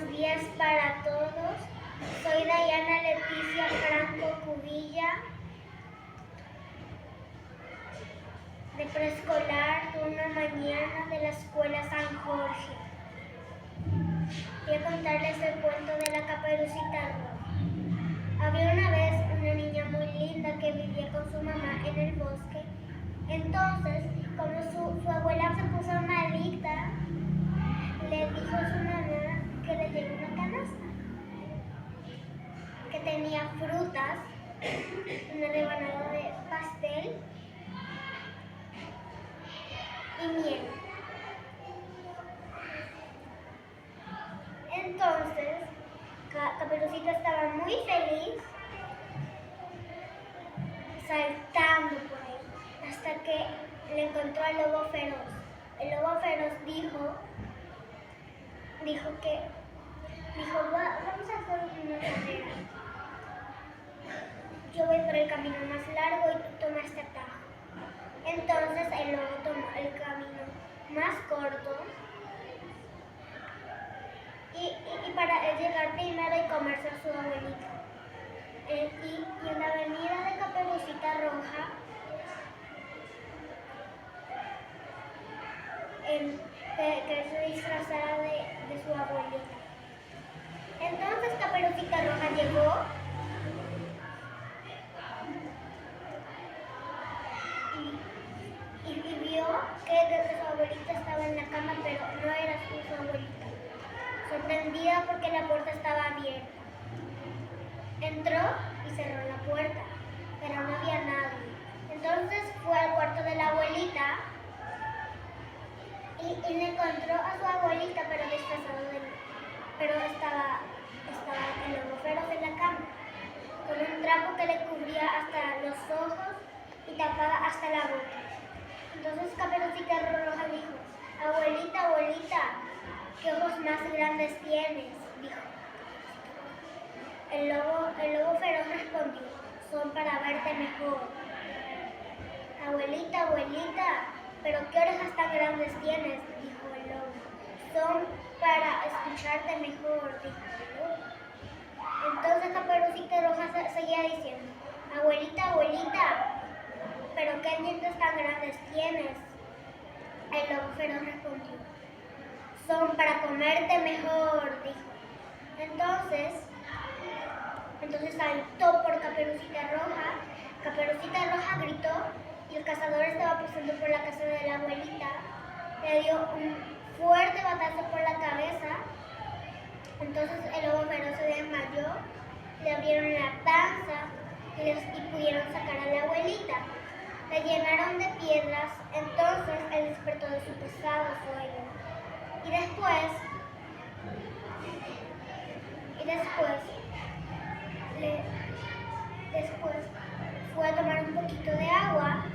Buenos días para todos. Soy Dayana Leticia Franco Cubilla, de preescolar, turno mañana de la Escuela San Jorge. Voy a contarles el cuento de la Caperucita Roja. Había una vez una niña muy linda que vivía con su mamá en el bosque. Entonces, como su abuela se puso malita, le dijo a su mamá que le lleve una canasta que tenía frutas, una rebanada de pastel y miel. Entonces, Caperucita estaba muy feliz, saltando por ahí, hasta que le encontró al lobo feroz. El lobo feroz dijo, vamos a hacer una carrera. Yo voy por el camino más largo y tú tomas este atajo. Entonces el lobo tomó el camino más corto y para llegar primero y comerse a su abuelita. Y en la avenida de Caperucita Roja, que se disfrazara de su abuelita. Entonces Caperucita Roja llegó y vio que su abuelita estaba en la cama, pero no era su abuelita. Sorprendida porque la puerta estaba abierta. Entró y cerró la puerta, pero no había nadie. Entonces fue al cuarto de la abuelita y le encontró a su abuelita, pero disfrazado de niño. Pero estaba el lobo feroz en la cama, con un trapo que le cubría hasta los ojos y tapaba hasta la boca. Entonces Caperucita Roja dijo, abuelita, abuelita, ¿qué ojos más grandes tienes? Dijo. El lobo feroz respondió, son para verte mejor. Abuelita, abuelita, ¿pero qué orejas tan grandes tienes? Dijo el lobo. Son para escucharte mejor, dijo el lobo. Entonces Caperucita Roja seguía diciendo, abuelita, abuelita, ¿pero qué dientes tan grandes tienes? El lobo feroz respondió, son para comerte mejor, dijo. Entonces saltó por Caperucita Roja. Caperucita Roja gritó y el cazador estaba pasando por la casa de la abuelita. Le dio un fuerte batazo por la cabeza. Entonces el lobo feroz se desmayó, le abrieron la panza y pudieron sacar a la abuelita. Le llenaron de piedras, entonces él despertó de su pesado sueño. Y después fue a tomar un poquito de agua